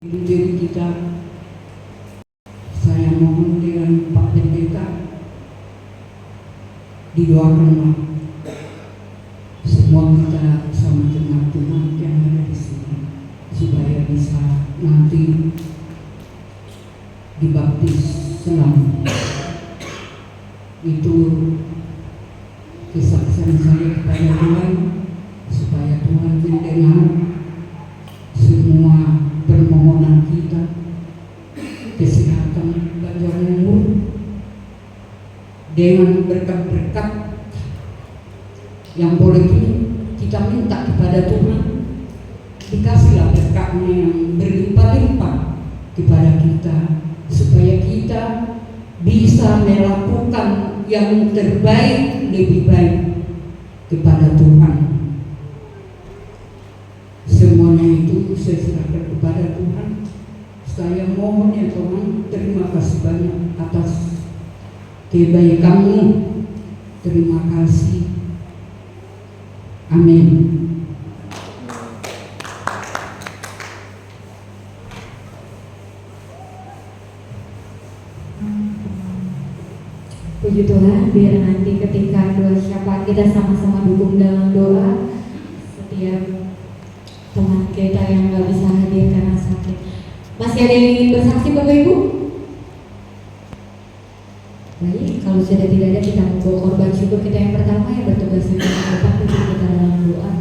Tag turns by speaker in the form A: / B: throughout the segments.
A: diri kita. Saya mohon dengan Pak Pendeta didoakanlah semua kita sama jemaat-jemaat yang ada di sini supaya bisa nanti dibaptis selamat. Itu kesaksian saya kepada Tuhan supaya Tuhan mendengar semua permohonan kita, kesehatan panjang umur dengan berkat-berkat yang boleh kita minta kepada Tuhan. Dikasihlah berkatnya yang berlimpah-limpah kepada kita supaya kita bisa melakukan yang terbaik, lebih baik kepada Tuhan. Semuanya itu saya serahkan kepada Tuhan. Saya mohon ya Tuhan, terima kasih banyak atas kebaikan-Mu. Terima kasih. Amin.
B: Puji Tuhan, biar nanti ketika doa syafaat kita sama-sama dukung dalam doa setiap teman kita yang gak bisa hadir karena sakit. Masih ada yang ingin bersaksi Bapak Ibu? Baik, kalau sudah tidak ada kita membawa korban syukur kita yang pertama yang bertugas di depan kita dalam doa.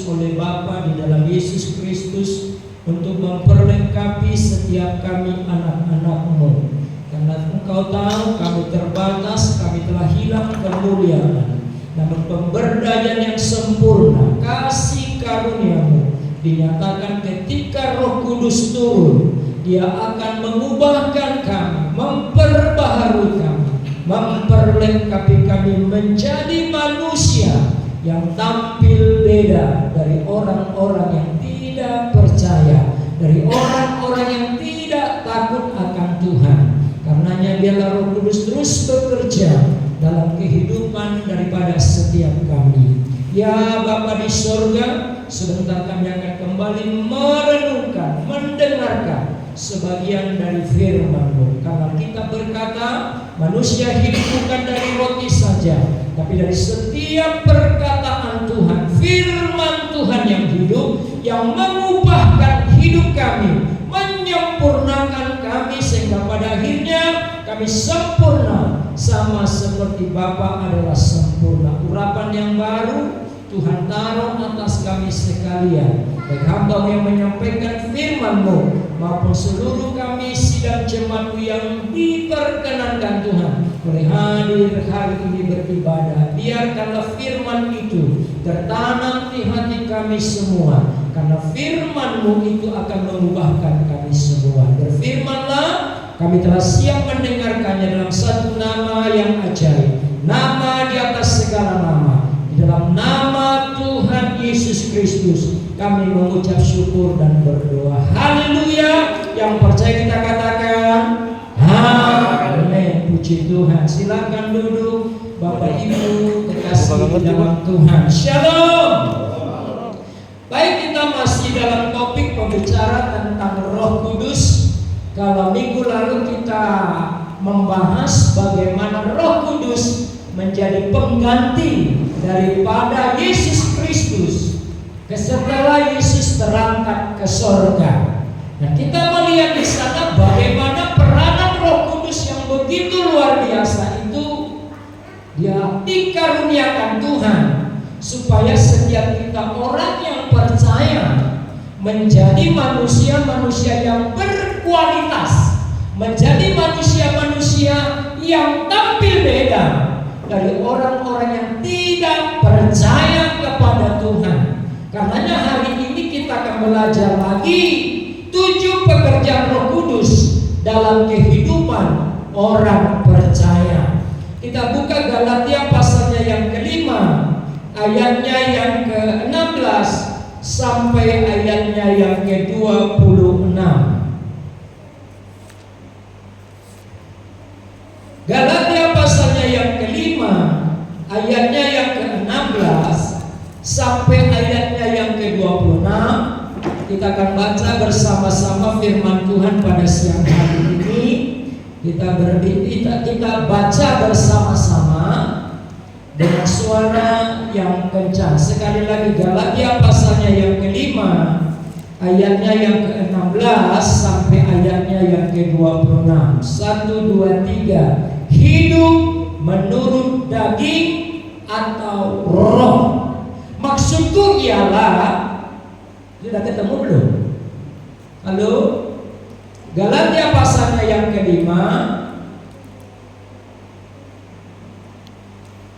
C: diutus oleh Bapa di dalam Yesus Kristus untuk memperlengkapi setiap kami anak-anak-Mu. Karena Engkau tahu kami terbatas, kami telah hilang kemuliaan. Namun pemberdayaan yang sempurna, kasih karunia-Mu dinyatakan ketika Roh Kudus turun. Dia akan mengubahkan kami, memperbaharui kami, memperlengkapi kami menjadi manusia yang tampil beda dari orang-orang yang tidak percaya, dari orang-orang yang tidak takut akan Tuhan. Karenanya biarlah Roh Kudus terus bekerja dalam kehidupan daripada setiap kami. Ya Bapa di sorga, sebentar kami akan kembali merenungkan, mendengarkan sebagian dari firman-Mu. Karena kita berkata, manusia hidup bukan dari roti saja, tapi dari setiap perkataan Tuhan, firman Tuhan yang hidup, yang mengubahkan hidup kami, menyempurnakan kami, sehingga pada akhirnya kami sempurna sama seperti Bapa adalah sempurna. Urapan yang baru Tuhan taruh atas kami sekalian, baik hamba yang menyampaikan firman-Mu maupun seluruh kami sidang jemaat yang diperkenankan Tuhan boleh hadir hari ini beribadah. Biarkanlah firman itu tertanam di hati kami semua, karena firman-Mu itu akan mengubahkan kami semua. Berfirmanlah, kami telah siap mendengarkannya dalam satu nama yang ajaib, nama di atas segala nama. Di dalam nama Tuhan Yesus Kristus kami mengucap syukur dan berdoa. Haleluya. Yang percaya kita katakan amin. Puji Tuhan. Silakan duduk Bapak Ibu kekasih di dalam Tuhan. Shalom. Baik, kita masih dalam topik pembicara tentang Roh Kudus. Kalau minggu lalu kita membahas bagaimana Roh Kudus menjadi pengganti daripada Yesus Kristus setelah Yesus terangkat ke sorga. Nah, kita melihat di sana bagaimana peranan Roh Kudus yang begitu luar biasa itu dia dikaruniakan Tuhan supaya setiap kita orang yang percaya menjadi manusia-manusia yang berkualitas, menjadi manusia-manusia yang tampil beda dari orang-orang yang tidak percaya kepada Tuhan. Karenanya hari ini kita akan belajar lagi 7 pekerjaan Roh Kudus dalam kehidupan orang percaya. Kita buka Galatia pasalnya yang kelima, ayatnya yang ke-16 sampai ayatnya yang ke-26. Galatia pasalnya yang kelima, ayatnya yang ke-16 sampai ayatnya yang ke-26. Kita akan baca bersama-sama firman Tuhan pada siang hari ini. Kita baca bersama-sama dengan suara yang kencang. Sekali lagi, Galatia pasalnya yang kelima, ayatnya yang ke-16 sampai ayatnya yang ke-26. 1, 2, 3. Hidup menurut daging atau roh. Maksudku ialah, sudah ketemu belum? Halo? Galatia pasalnya yang kelima,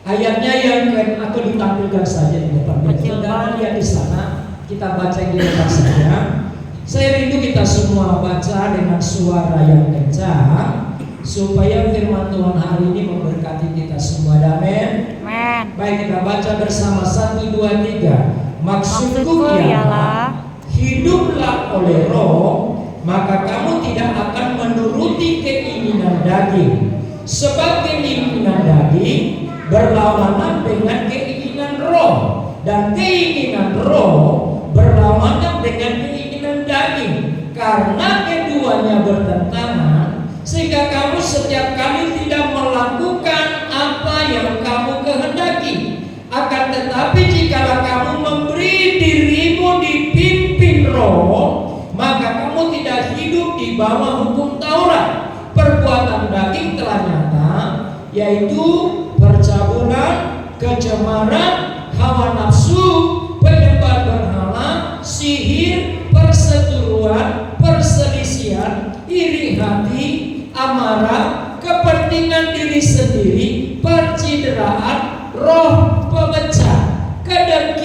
C: ayatnya yang atau ditampilkan saja di depan. Saudara lihat di sana, kita baca di depan saja. Saya rindu kita semua baca dengan suara yang kencang supaya firman Tuhan hari ini memberkati kita semua. Amin. Baik, kita baca bersama 1, 2, 3. Maksudku ialah, hiduplah oleh roh, maka kamu tidak akan menuruti keinginan daging. Sebab keinginan daging berlawanan dengan keinginan roh, dan keinginan roh berlawanan dengan keinginan daging. Karena keduanya bertentangan, sehingga kamu setiap kali tidak melakukan apa yang kamu kehendaki. Akan tetapi jikalau kamu memberi dirimu dipimpin roh, maka kamu tidak hidup di bawah hukum Taurat. Perbuatan daging telah nyata, yaitu percabulan, kecemaran, hawa nafsu, penyembah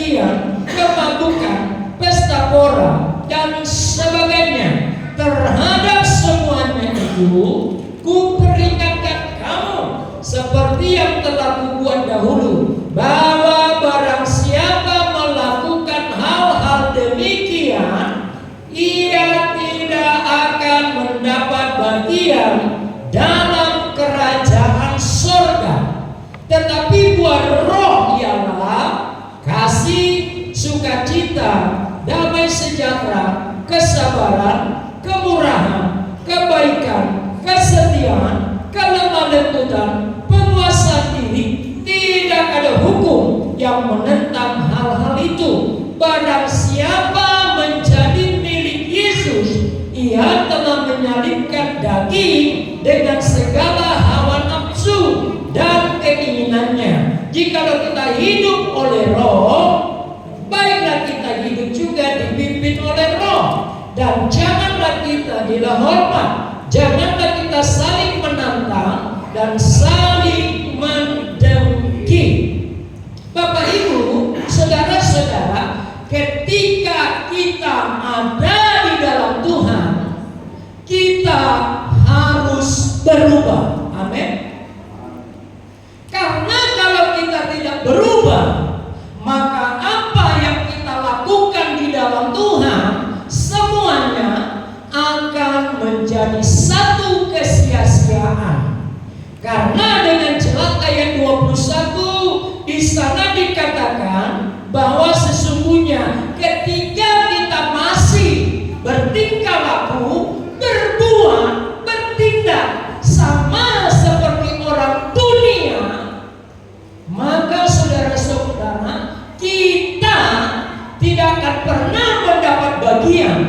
C: kesekian, kemabukan, pesta pora, dan sebagainya. Terhadap semuanya itu, ku peringatkan kamu seperti yang telah kubuat dahulu, bahwa barang siapa melakukan hal-hal demikian, ia tidak akan mendapat bagian dalam kerajaan surga. Tetapi buah roh ialah kasih, sukacita, damai sejahtera, kesabaran, kemurahan, kebaikan, kesetiaan, kelemah lembutan, penguasaan diri. Tidak ada hukum yang menentang hal-hal itu. Barang siapa menjadi milik Yesus, ia telah menyalibkan daging dengan segala hawa nafsu dan keinginannya. Jikalau kita hidup oleh roh, baiklah kita hidup juga dipimpin oleh roh. Dan janganlah kita gila hormat, janganlah kita saling menantang dan saling mendengki. Bapak Ibu, saudara-saudara, ketika kita ada di dalam Tuhan, kita harus berubah. Amin. Karena kalau kita tidak berubah, maka apa yang kita lakukan di dalam Tuhan semuanya akan menjadi satu kesia-siaan. Karena dengan jelas ayat 21 di sana dikatakan bahwa sesungguhnya ketika kita masih bertingkah laku, berbuat, bertindak sama seperti orang dunia, maka saudara-saudara, kita tidak akan pernah mendapat bagian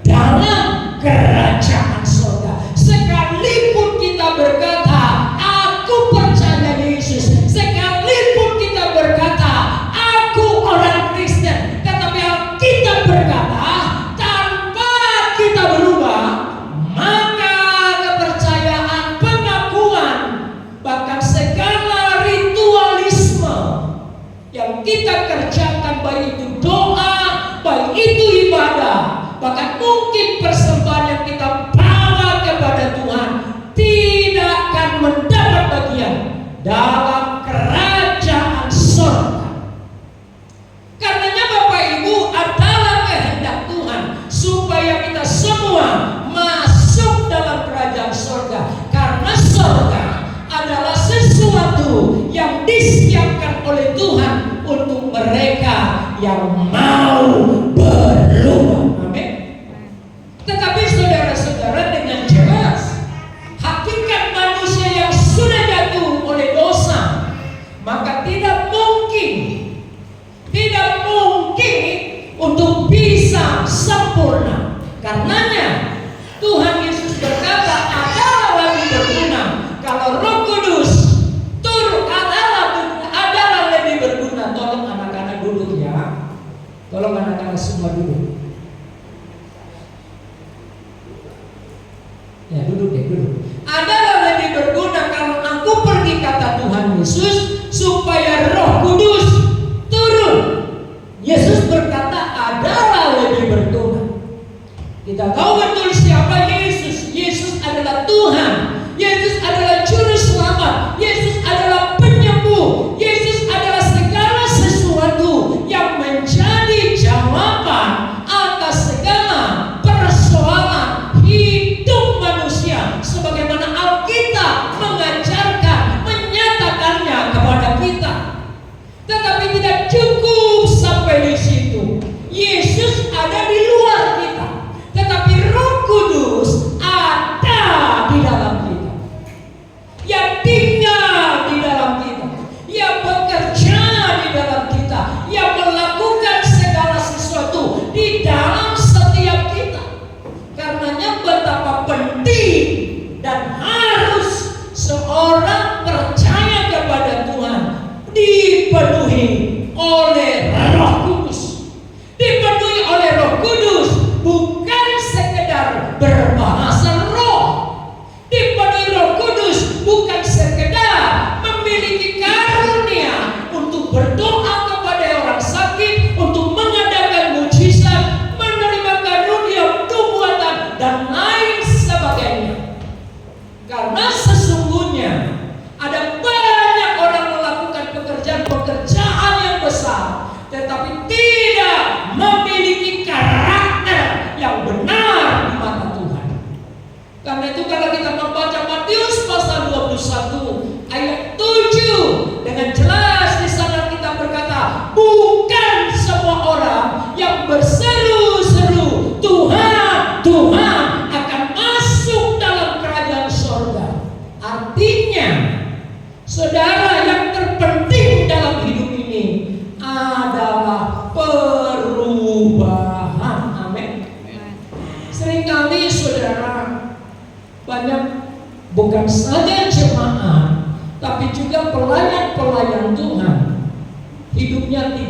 C: dalam kerajaan surga. Sekalipun kita berkata, aku percaya Yesus, sekalipun kita berkata, aku orang Kristen, tetapi kita berkata, tanpa kita berubah, maka kepercayaan, pengakuan, bahkan segala ritualisme yang kita kerjakan, baik itu doa, baik itu ibadah, bahkan mungkin persembahan yang kita bawa kepada Tuhan, tidak akan mendapat bagian dalam kerajaan surga. Karenanya Bapak Ibu, adalah kehendak Tuhan supaya kita semua masuk dalam kerajaan surga. Karena surga adalah sesuatu yang disiapkan oleh Tuhan untuk mereka yang mau berubah. Amin. Tetapi saudara-saudara, dengan jelas hakikat manusia yang sudah jatuh oleh dosa, maka tidak mungkin untuk bisa sempurna. Karenanya Tuhan Yesus berkata, adalah lebih berguna kalau Roh Kudus turun, adalah lebih berguna. Tolong anak-anak duduk ya. Tolong anak-anak semua duduk. Ya, duduk deh, duduk. Adalah lebih berguna kalau aku pergi, kata Tuhan Yesus, supaya Roh Kudus turun. Yesus berkata adalah lebih berguna. Kita tahu betul siapa Yesus. Yesus adalah Tuhan. Yesus adalah juru selamat. Yesus adalah penyembuh. Yesus adalah segala sesuatu yang menjadi jawaban atas segala persoalan hidup manusia, sebagaimana Alkitab mengajarkan, menyatakannya kepada kita. Tetapi tidak cukup sampai di situ. Yesus ada di luar kita, tetapi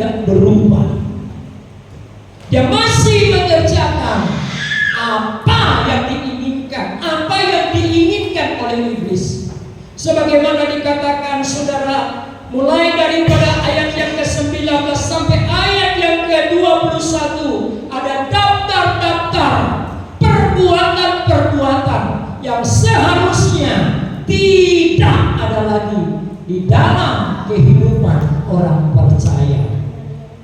C: tidak berubah. Dia masih mengerjakan apa yang diinginkan, apa yang diinginkan oleh iblis. Sebagaimana dikatakan saudara, mulai daripada ayat yang ke-19 sampai ayat yang ke-21, ada daftar-daftar perbuatan-perbuatan yang seharusnya tidak ada lagi di dalam kehidupan orang percaya.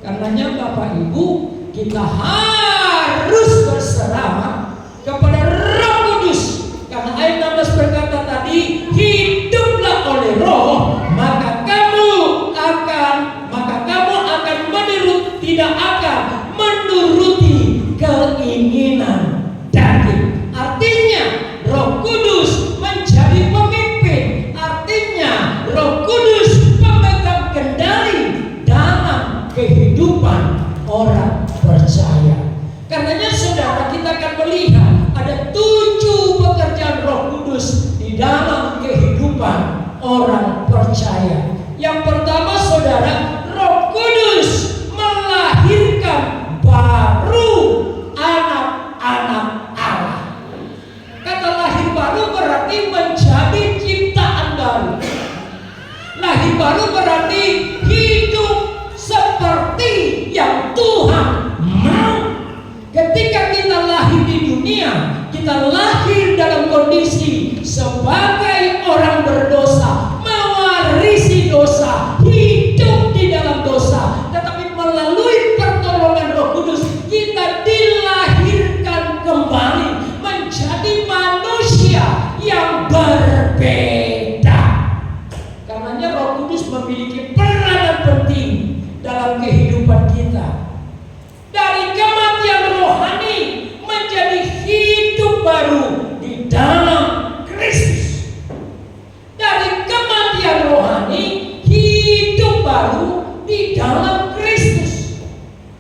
C: Karenanya Bapak Ibu, kita harus berserah kepada Roh Kudus. Karena ayat 16 berkata tadi, hiduplah oleh Roh, maka kamu akan menurut, tidak akan menuruti keinginan daging. Artinya Roh Kudus menjadi pemimpin. Artinya Roh Kudus memegang kendali dalam kehidupan orang percaya. Karenanya saudara, kita akan melihat ada 7 pekerjaan Roh Kudus di dalam kehidupan orang percaya. Yang pertama saudara, Roh Kudus melahirkan baru anak-anak Allah. Kata lahir baru berarti menjadi ciptaan baru. Lahir baru berarti hidup seperti yang Tuhan mau. Ketika kita lahir di dunia, kita lahir dalam kondisi sebagai orang berdosa, mewarisi dosa, hidup di dalam dosa. Tetapi melalui pertolongan Roh Kudus, kita dilahirkan kembali menjadi manusia yang berbeda. Karenanya Roh Kudus memiliki peranan penting dalam kehidupan kita. Dari kematian rohani menjadi hidup baru di dalam Kristus. Dari kematian rohani hidup baru di dalam Kristus.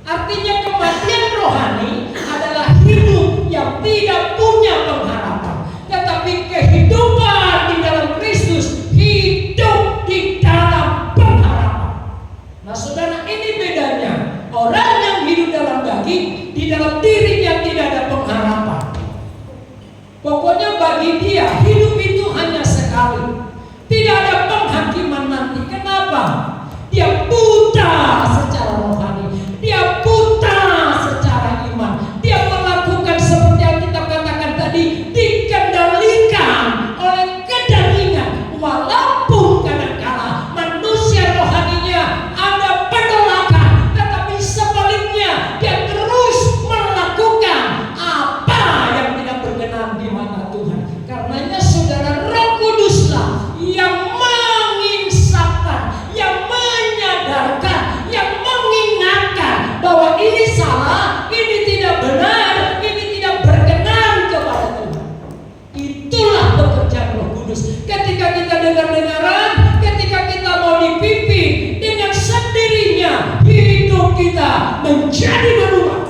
C: Artinya kematian rohani adalah hidup yang tidak punya pengharapan, tetapi kehidupan di dalam Kristus, hidup di dalam pengharapan. Nah saudara, ini bedanya. Orang yang hidup dalam daging, di dalam dirinya tidak ada pengharapan. Pokoknya bagi dia hidup itu hanya sekali. Tidak ada penghakiman nanti. Kenapa? Dia buta secara rohani, dia buta secara iman. Dia melakukan seperti yang kita katakan tadi, dikendalikan oleh kedagingan. Walaupun kadang-kala manusia rohaninya ada penolakan, tetapi sebaliknya dia terus melakukan apa yang tidak berkenan di mata Tuhan. Karenanya saudara, Roh Kuduslah yang menginsapkan, yang menyadarkan, yang mengingatkan bahwa ini salah, ini tidak benar, ini tidak berkenan kepada Tuhan. Itulah pekerjaan Roh Kudus. Ketika kita dengar-dengaran, ketika kita mau dipimpin, dengan sendirinya hidup kita menjadi berubah.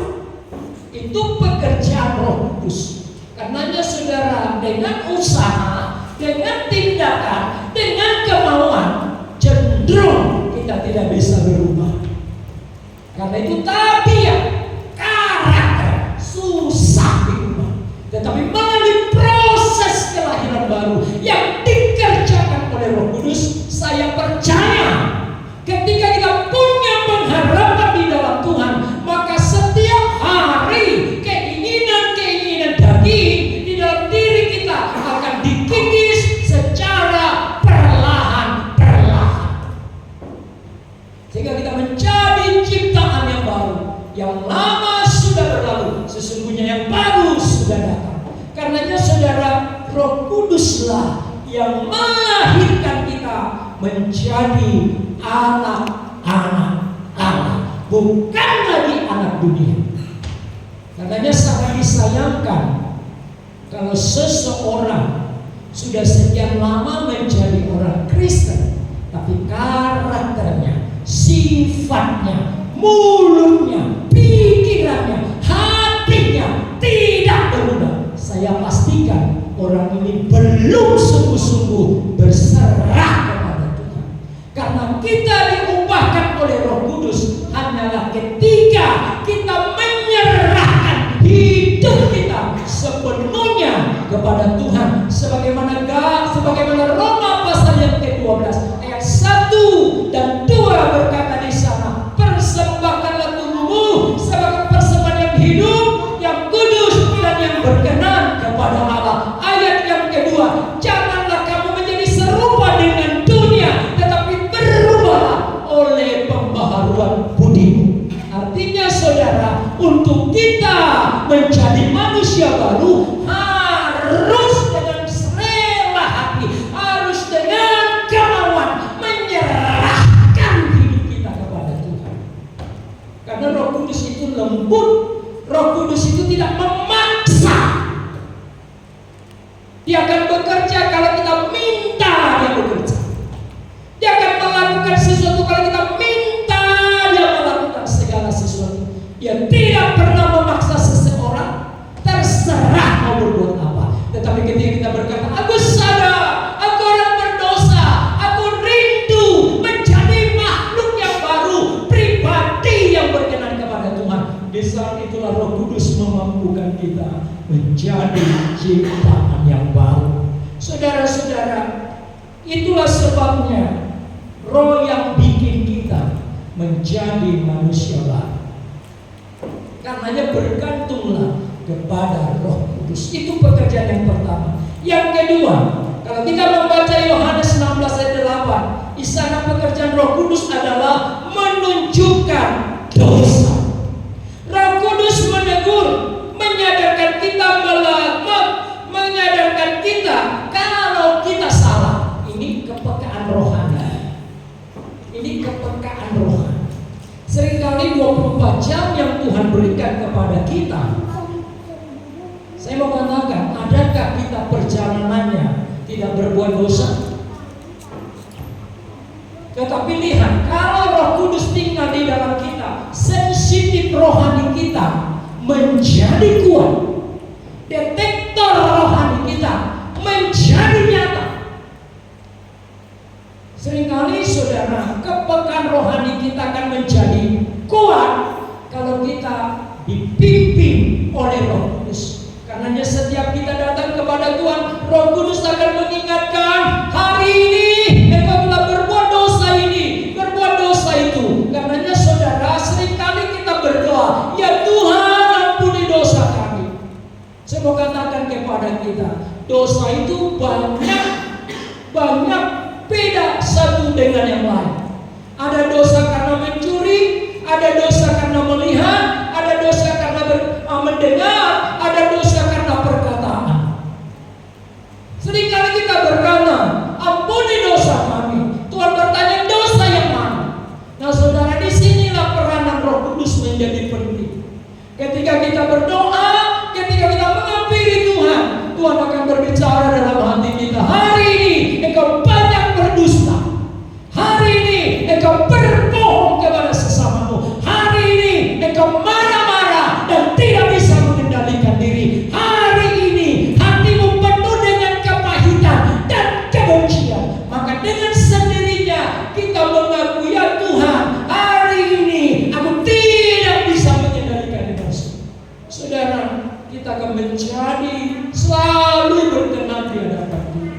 C: Itu pekerjaan Roh Kudus. Karenanya saudara, dengan usaha, dengan tindakan, dengan kemauan, cenderung kita tidak bisa berubah. Karena itu tabiat, karakter susah diubah. Tetapi melalui proses kelahiran baru yang dikerjakan oleh Roh Kudus, saya percaya ketika kita punya pengharapan di dalam Tuhan, maka setiap hari keinginan-keinginan daging di dalam diri kita akan dikikis secara perlahan-perlahan. Sehingga kita menjadi ciptaan yang baru. Yang lama sudah berlalu, sesungguhnya yang baru sudah datang. Karenanya saudara, Roh Kuduslah yang melahirkan kita menjadi anak-anak Allah, bukan lagi anak dunia. Karenanya sangat disayangkan kalau seseorang sudah sekian lama menjadi orang Kristen, tapi karakternya, sifatnya, mulutnya, pikirannya, hatinya tidak berubah. Saya pastikan orang ini belum sungguh-sungguh berserah kepada Tuhan. Karena kita diubahkan oleh Roh Kudus untuk kita menjadi manusia baru harus dengan rela hati, harus dengan kemauan menyerahkan hidup kita kepada Tuhan. Karena Roh Kudus itu lembut, Roh Kudus itu tidak memaksa. Dia akan bekerja kalau kita minta dia bekerja. Dia akan melakukan sesuatu kalau kita minta dia melakukan segala sesuatu. Dia tidak pernah memaksa seseorang, terserah mau berbuat apa. Tetapi ketika kita berkata, aku sadar, aku orang berdosa, aku rindu menjadi makhluk yang baru, pribadi yang berkenan kepada Tuhan. Di saat itulah Roh Kudus memampukan kita menjadi ciptaan yang baru. Saudara-saudara, itulah sebabnya Roh yang bikin kita menjadi manusia baru. Karenanya bergantunglah kepada Roh Kudus. Itu pekerjaan yang pertama. Yang kedua, kalau kita membaca Yohanes 16 ayat 8, di sana pekerjaan Roh Kudus adalah menunjukkan dosa. Roh Kudus menegur, menyadarkan kita menyadarkan kita kalau kita salah. Ini kepekaan rohani. Ini kepekaan rohani. Seringkali 24 jam yang Tuhan berikan kepada kita, saya mau katakan, adakah kita perjalanannya tidak berbuat dosa? Tetapi lihat, kalau Roh Kudus tinggal di dalam kita, sensitif rohani kita menjadi kuat, detektor rohani kita menjadi nyata. Seringkali saudara, kepekaan rohani kita akan menjadi kuat kalau kita dipimpin oleh Roh Kudus. Karenanya setiap kita datang kepada Tuhan, Roh Kudus akan mengingatkan, hari ini engkau telah berbuat dosa ini, berbuat dosa itu. Karenanya saudara, seringkali kita berdoa, ya Tuhan ampuni dosa kami. Saya mau katakan kepada kita, dosa itu banyak beda satu dengan yang lain. Ada dosa karena mencuri, ada dosa karena melihat, ada dosa karena mendengar, ada dosa karena perkataan. Seringkali kita berkata, ampuni dosa kami. Tuhan bertanya, dosa yang mana? Nah saudara, disinilah peranan Roh Kudus menjadi penting. Ketika kita berdoa, ketika kita menghampiri Tuhan, Tuhan akan berbicara dalam hati kita. Hari ini engkau banyak berdusta. Hari ini engkau berbohong kepada sesamamu. Hari ini engkau marah-marah dan tidak bisa mengendalikan diri. Hari ini hatimu penuh dengan kepahitan dan kebencian. Maka dengan sendirinya kita mengakui, ya Tuhan, hari ini aku tidak bisa mengendalikan emosi. Saudara, kita akan menjadi selalu berkenan di hadapan Tuhan.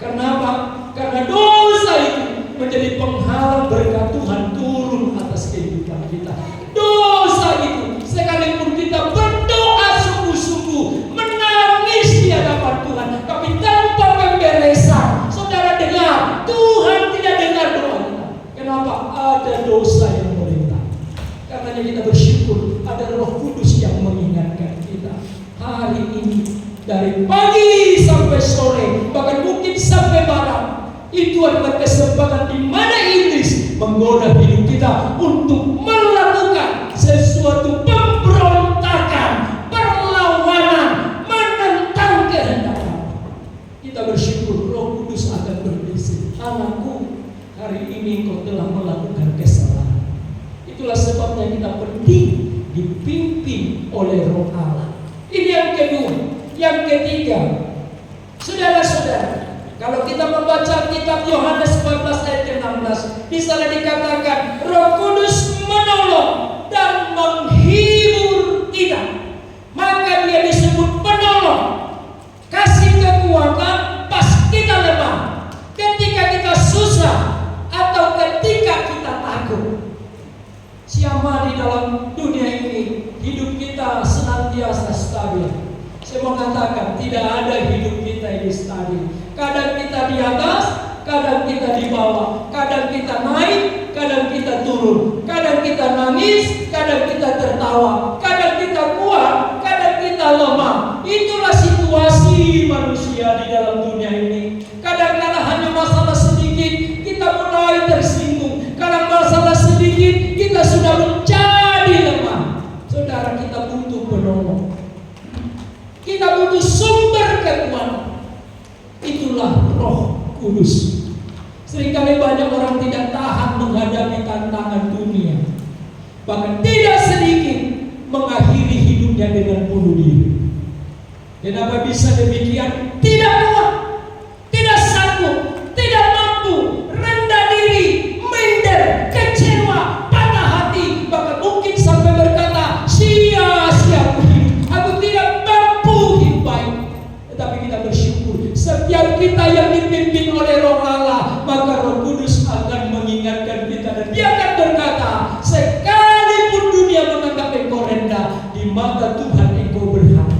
C: Kenapa? Karena dosa itu menjadi penghalang berkat Tuhan turun atas kehidupan kita. Dosa itu, sekalipun kita berdoa sungguh-sungguh, menangis di hadapan Tuhan, tapi tanpa pemberesan, saudara dengar, Tuhan tidak dengar doa kita. Kenapa? Ada dosa yang melintas. Karenanya kita bersyukur ada Roh Kudus yang mengingatkan kita. Hari ini, dari pagi sampai sore, bahkan mungkin sampai malam, itu adalah kesempatan di mana iblis menggoda hidup kita untuk melakukan sesuatu pemberontakan, perlawanan, menentang kehendak Allah. Kita bersyukur Roh Kudus akan berbisik, anakku, hari ini kau telah melakukan kesalahan. Itulah sebabnya kita penting dipimpin oleh Roh Allah. Ini yang kedua. Yang ketiga, saudara-saudara, kalau kita membaca kitab Yohanes 14 ayat 16, di sana dikatakan Roh Kudus menolong dan menghibur kita. Maka dia disebut penolong, kasih kekuatan pas kita lemah, ketika kita susah atau ketika kita takut. Siapa di dalam dunia ini hidup kita senantiasa stabil? Saya mau katakan, tidak ada hidup kita ini stabil. Kadang kita di atas, kadang kita di bawah, kadang kita naik, kadang kita turun, kadang kita nangis, kadang kita tertawa, Saudara, kita butuh penolong. Kita butuh sumber kekuatan. Itulah Roh Kudus. Seringkali banyak orang tidak tahan menghadapi tantangan dunia. Bahkan tidak sedikit mengakhiri hidupnya dengan bunuh diri. Kenapa bisa demikian? Tidak kuat, tidak sanggup, tidak mampu, rendah diri, minder, kecewa, patah hati, bahkan mungkin sampai berkata, sia-sia aku hidup, aku tidak mampu hidup baik. Tetapi kita bersyukur, setiap kita yang dipimpin oleh Roh Allah, maka Roh Kudus akan mengingatkan kita, dan Dia akan berkata, sekalipun dunia menganggap engkau rendah, di mata Tuhan engkau berharga.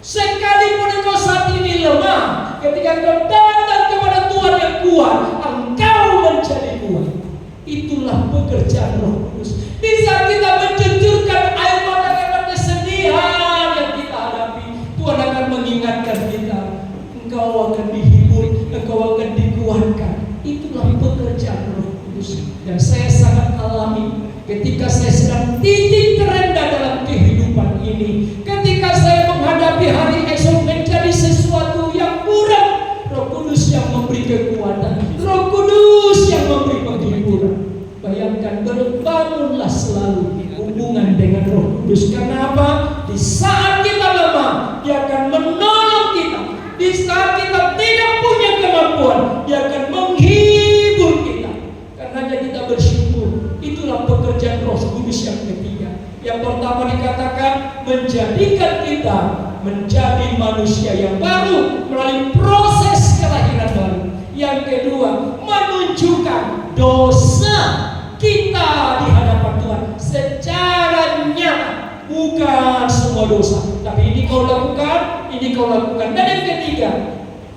C: Sekalipun engkau saat ini lemah, ketika engkau datang kepada Tuhan yang kuat, engkau menjadi kuat. Itulah pekerjaan Roh Kudus. Di saat kita mencucurkan air mata karena kesedihan yang kita hadapi, Tuhan akan mengingatkan kita, engkau akan dihibur, engkau akan dikuatkan. Itulah pekerjaan Roh Kudus. Dan saya sangat alami ketika saya sedang titik terendah dalam kehidupan ini, ketika saya menghadapi hari esok menjadi sesuatu yang kurang, Roh Kudus yang memberi kekuatan, Roh Kudus yang memberi penghiburan. Bayangkan, berbangunlah selalu hubungan dengan Roh Kudus. Karena apa? Di saat kita lemah, Dia akan menolong kita. Di saat kita tidak punya kemampuan, Dia akan menghibur kita. Karenanya kita bersyukur. Itulah pekerjaan Roh Kudus yang ketiga. Yang pertama dikatakan menjadikan kita menjadi manusia yang baru melalui proses kelahiran baru. Yang kedua, menunjukkan dosa kita di hadapan Tuhan secara nyata. Bukan semua dosa, tapi ini kau lakukan, ini kau lakukan. Dan yang ketiga,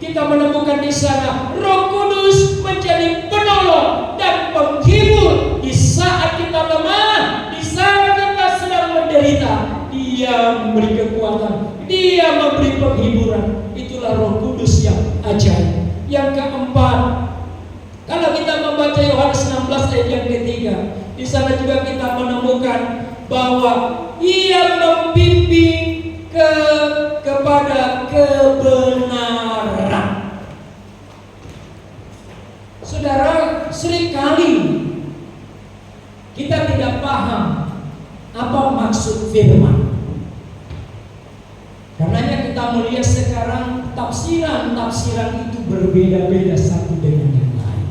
C: kita menemukan di sana Roh Kudus menjadi penolong dan penghibur di saat kita lemah, di saat kita sedang menderita. Dia memberi kekuatan, Dia memberi penghiburan. Itulah Roh Kudus yang ajaib. Yang keempat, kalau kita membaca Yohanes 16 ayat yang ketiga, di sana juga kita menemukan bahwa Ia membimbing kepada kebenaran. Saudara, seringkali kita tidak paham apa maksud firman. Karenanya kita melihat sekarang tafsiran itu berbeda-beda satu dengan yang lain.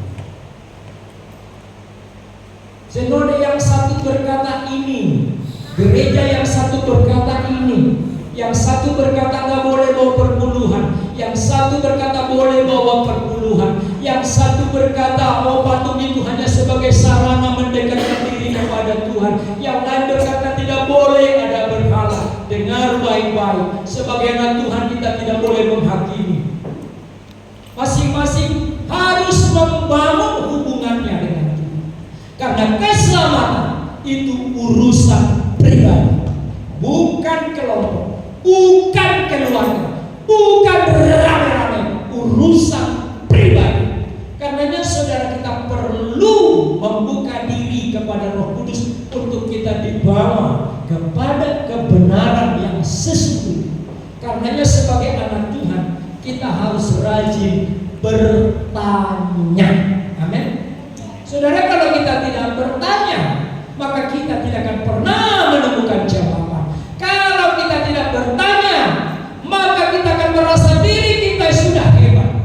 C: Sinode yang satu berkata ini, gereja yang satu berkata ini, yang satu berkata nggak boleh bawa perpuluhan, yang satu berkata boleh bawa perpuluhan, yang satu berkata patung itu hanya sebagai sarana mendekatkan diri kepada Tuhan, yang lain berkata tidak boleh ada berhala. Dengar baik-baik, sebagai anak Tuhan kita tidak boleh menghakimi. Masing-masing harus membangun hubungannya dengan Tuhan. Karena keselamatan itu urusan pribadi, bukan kelompok, bukan keluarga, bukan rame-rame, urusan pribadi. Karenanya saudara, kita perlu membuka diri kepada Roh Kudus untuk kita dibawa kepada kebenaran yang sesungguhnya. Karenanya sebagai anak Tuhan kita harus rajin bertanya. Amin. Saudara, kalau kita tidak bertanya, maka kita tidak akan pernah menemukan jawaban. Kalau kita tidak bertanya, maka kita akan merasa diri kita sudah hebat.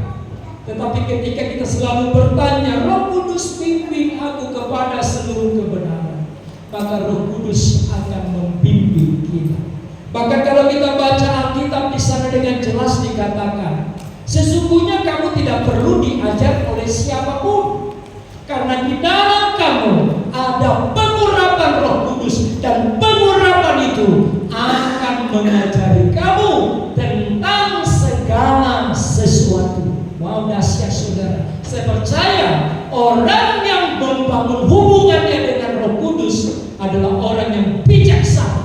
C: Tetapi ketika kita selalu bertanya, Roh Kudus bimbing aku kepada seluruh kebenaran, maka Roh Kudus akan membimbing kita. Bahkan kalau kita baca Alkitab, di sana dengan jelas dikatakan, sesungguhnya kamu tidak perlu diajar oleh siapapun, karena di dalam kamu ada pengurapan Roh Kudus, dan pengurapan itu akan mengajari kamu tentang segala sesuatu. Wow, dahsyat saudara. Saya percaya orang yang membangun hubungannya dengan Roh Kudus adalah orang yang bijaksana.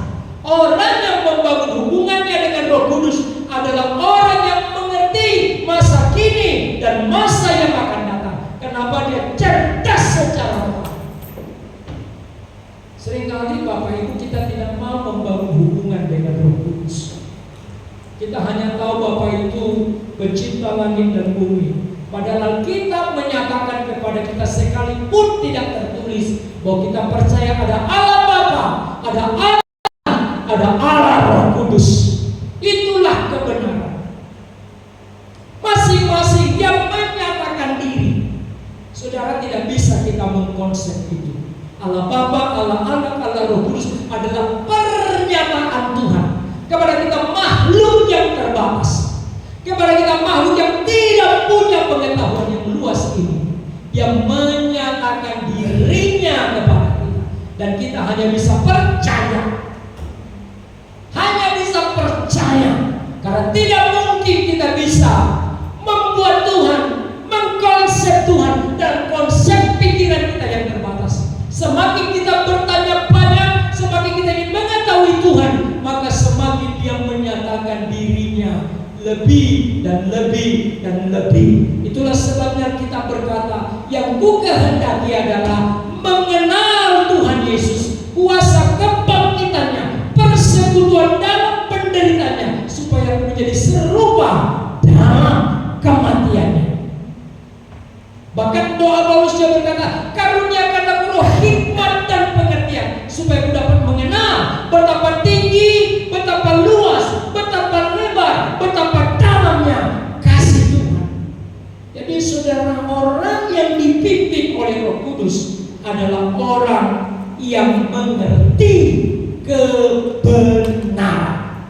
C: Orang yang membangun hubungannya dengan Roh Kudus adalah orang yang mengerti masa kini dan masa yang akan datang. Kenapa? Dia cerdas secara rohani. Seringkali Bapak Ibu kita tidak mau langit dan bumi. Padahal Alkitab menyatakan kepada kita sekalipun tidak tertulis bahwa kita percaya ada Allah Bapa, ada Allah, ada Allah Roh Kudus. Itulah kebenaran. Masing-masing yang menyatakan diri. Saudara, tidak bisa kita mengkonsep itu. Allah Bapa, Allah Anak, Allah Roh Kudus adalah pernyataan Tuhan kepada kita makhluk yang terbatas, kepada kita makhluk yang tidak punya pengetahuan yang luas ini. Dia menyatakan dirinya kepada kita, dan kita hanya bisa percaya. Hanya bisa percaya, karena tidak mungkin kita bisa membuat Tuhan, mengkonsep Tuhan dan konsep pikiran kita yang terbatas. Semakin kita bertanya banyak, semakin kita ingin mengetahui Tuhan, maka semakin Dia menyatakan dirinya lebih dan lebih dan lebih. Itulah sebabnya kita berkata, yang ku kehendaki adalah mengenal Tuhan Yesus, kuasa kebangkitannya, persekutuan dalam penderitaannya, supaya menjadi serupa dalam kematiannya. Bahkan doa Paulus juga berkata, karuniakan aku roh hikmat dan pengertian, supaya aku dapat mengenal betapa tinggi, betapa luas, betapa lebar, betapa dalamnya kasih Tuhan. Jadi saudara, orang yang dipimpin oleh Roh Kudus adalah orang yang mengerti kebenaran.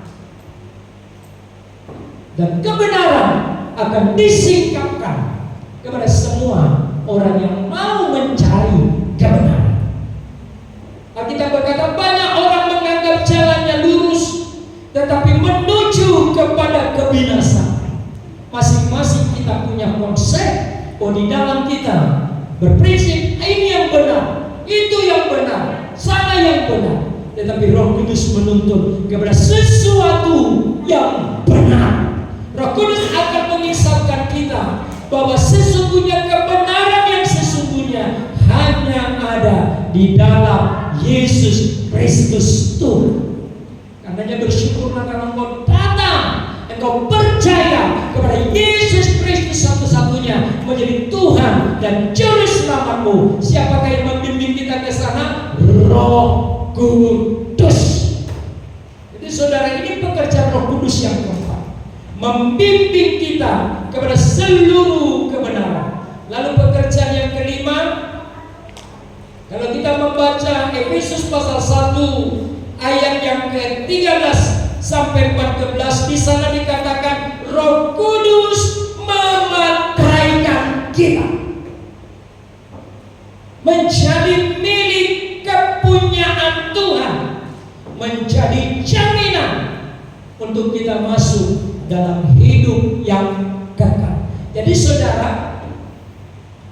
C: Dan kebenaran akan disingkapkan kepada semua orang yang mau mencari kebenaran. Alkitab berkata, banyak orang menganggap jalannya lurus, tetapi menuju kepada kebinasaan. Masing-masing kita punya konsep bahwa di dalam kita berprinsip ini yang benar, itu yang benar, sana yang benar. Tetapi Roh Kudus menuntun kepada sesuatu yang benar. Roh Kudus akan mengisahkan kita bahwa sesungguhnya kebenaran yang sesungguhnya hanya ada di dalam Yesus Kristus Tuhan. Karenanya bersyukurlah karena engkau datang, engkau percaya kepada Yesus Kristus satu-satunya menjadi Tuhan dan Juru Selamatmu. Siapakah yang membimbing kita ke sana? Roh Kudus. Jadi saudara, ini pekerjaan Roh Kudus yang keempat, membimbing kita kepada seluruh kebenaran. Lalu pekerjaan yang kelima, kalau kita membaca Efesus pasal 1 ayat yang ke-13 sampai 14, di sana dikatakan Roh Kudus mematraikan kita menjadi milik kepunyaan Tuhan, menjadi jaminan untuk kita masuk dalam hidup yang kekal. Jadi saudara,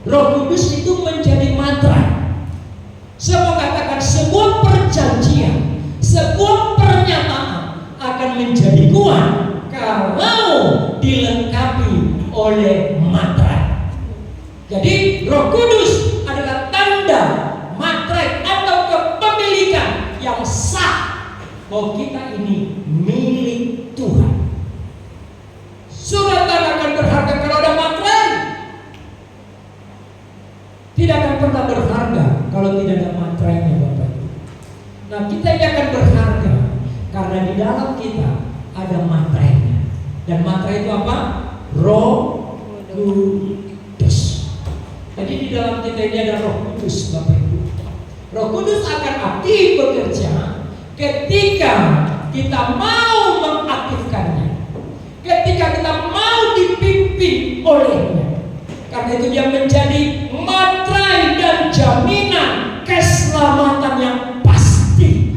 C: Roh Kudus itu menjadi materai. Saya mau katakan sebuah perjanjian, sebuah pernyataan akan menjadi kuat kalau dilengkapi oleh materai. Jadi Roh Kudus adalah tanda materai atau kepemilikan yang sah bahwa kita ini milik Tuhan. Surat tanah akan berharga kalau ada materai. Tidak akan pernah berharga kalau tidak ada materainya, Bapak Ibu. Nah, kita ini akan berharga karena di dalam kita ada materainya. Dan materai itu apa? Roh Kudus. Jadi di dalam kita ini ada Roh Kudus, Bapak Ibu. Roh Kudus akan aktif bekerja ketika kita mau mengaktifkannya, ketika kita mau dipimpin olehnya. Karena itu dia menjadi materai dan jaminan keselamatan yang pasti.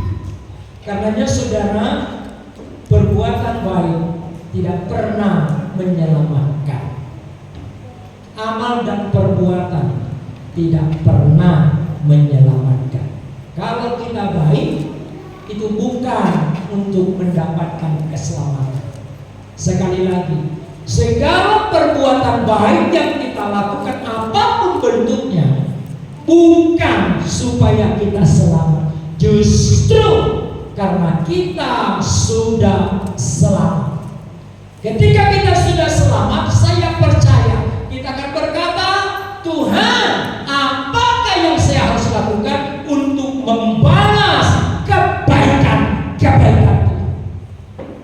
C: Karenanya saudara, perbuatan baik tidak pernah menyelamatkan. Amal dan perbuatan tidak pernah menyelamatkan. Kalau kita baik, itu bukan untuk mendapatkan keselamatan. Sekali lagi, segala perbuatan baik yang kita lakukan apapun bentuknya bukan supaya kita selamat, justru karena kita sudah selamat. Ketika kita sudah selamat, saya kita akan berkata, Tuhan, apakah yang saya harus lakukan untuk membalas kebaikan Tuhan?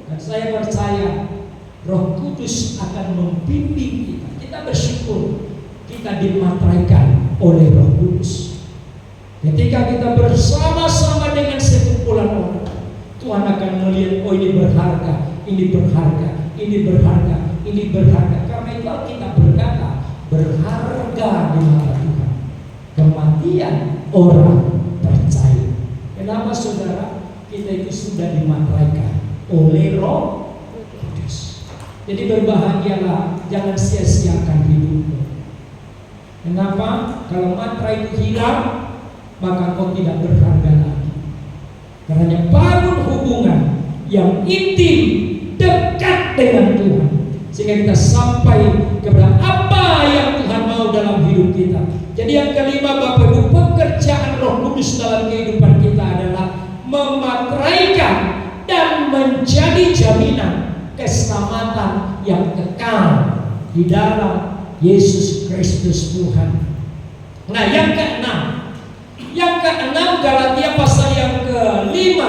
C: Dan saya percaya Roh Kudus akan membimbing kita. Kita bersyukur kita dimateraikan oleh Roh Kudus. Ketika kita bersama-sama dengan sekumpulan orang, Tuhan akan melihat, oh ini berharga, ini berharga, ini berharga, ini berharga. Karena itu kita berkata, berharga di mata Tuhan kematian orang percaya. Kenapa saudara? Kita itu sudah dimateraikan oleh Roh Kudus. Jadi berbahagialah, jangan sia-siakan hidupmu. Kenapa? Kalau materai itu hilang, maka kau tidak berharga lagi. Karena bangun hubungan yang intim, dekat dengan Tuhan, sehingga kita sampai kepada apa yang Tuhan mau dalam hidup kita. Jadi yang kelima, Bapak Ibu, pekerjaan Roh Kudus dalam kehidupan kita adalah memateraikan dan menjadi jaminan keselamatan yang kekal di dalam Yesus Kristus Tuhan. Nah, yang keenam Galatia pasal yang ke-5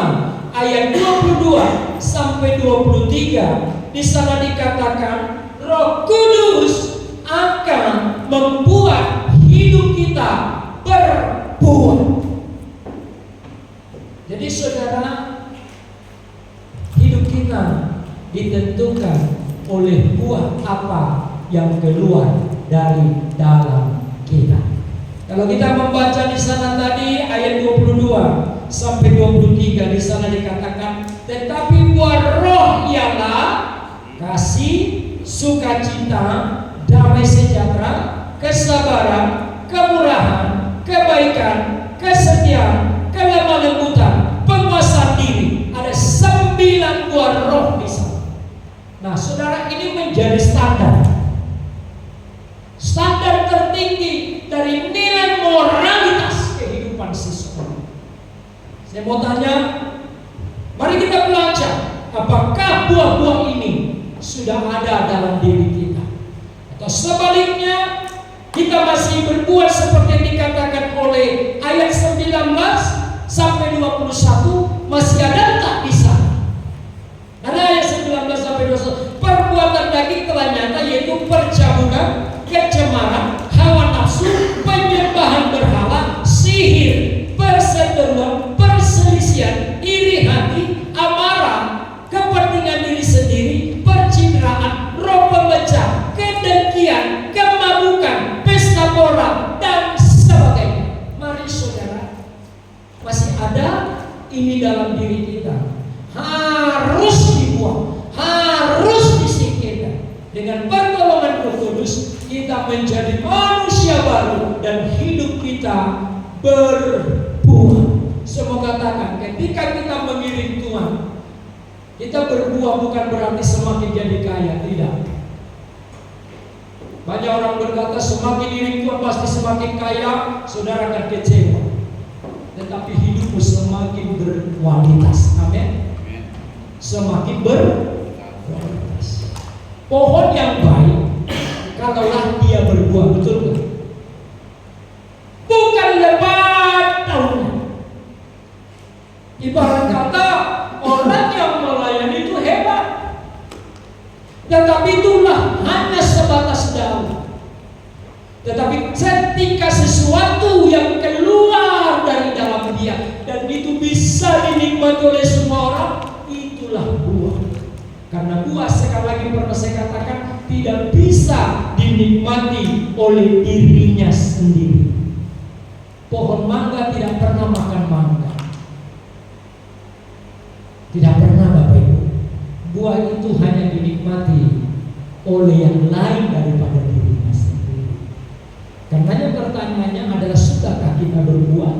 C: ayat 22 sampai 23. Di sana dikatakan Roh Kudus akan membuat hidup kita berbuah. Jadi saudara, hidup kita ditentukan oleh buah apa yang keluar dari dalam kita. Kalau kita membaca di sana tadi ayat 22 sampai 23, di sana dikatakan, tetapi buah roh ialah kasih, sukacita, damai sejahtera, kesabaran, kemurahan, kebaikan, kesetiaan, kelemah lembutan, penguasaan diri. Ada 9 buah roh di sana. Nah, saudara, ini menjadi standar tertinggi dari nilai moralitas kehidupan seseorang. Saya mau tanya, mari kita belajar apakah buah-buah ini sudah ada dalam diri kita, atau sebaliknya kita masih berbuat seperti yang dikatakan oleh ayat 19 sampai 21, masih ada tak di sana? Ada ayat 19 sampai 21, perbuatan daging telah nyata, yaitu percabulan, kecemaran, hawa nafsu, penyembahan berhala, sihir, perseteruan, perselisihan, iri hati, amarah, kepentingan diri sendiri, percideraan, roh pemecah, kedengkian, kemabukan, pesta pora, dan sebagainya. Mari saudara, masih ada ini dalam diri kita, harus dibuang, harus disingkirkan. Dengan pertolongan Roh Kudus kita menjadi manusia baru dan hidup kita berbuah. Semua katakan, ketika kita mengiring Tuhan, kita berbuah bukan berarti semakin jadi kaya, tidak. Banyak orang berkata semakin iring Tuhan pasti semakin kaya, saudara akan kecewa. Tetapi hidupmu semakin berkualitas, amin. Semakin berkualitas. Pohon yang baik, kalaulah dia berbuah, betul kan? Bukan lebat daunnya. Ibarat kata orang yang melayani itu hebat, tetapi itulah hanya sebatas daun. Tetapi ketika sesuatu yang keluar dari dalam dia dan itu bisa dinikmati oleh semua orang, itulah buah. Karena buah, sekali lagi pernah saya katakan, tidak bisa dinikmati oleh dirinya sendiri. Pohon mangga tidak pernah makan mangga, tidak pernah, Bapak Ibu. Buah itu hanya dinikmati oleh yang lain daripada dirinya sendiri. Karenanya pertanyaannya adalah, sudahkah kita berbuah?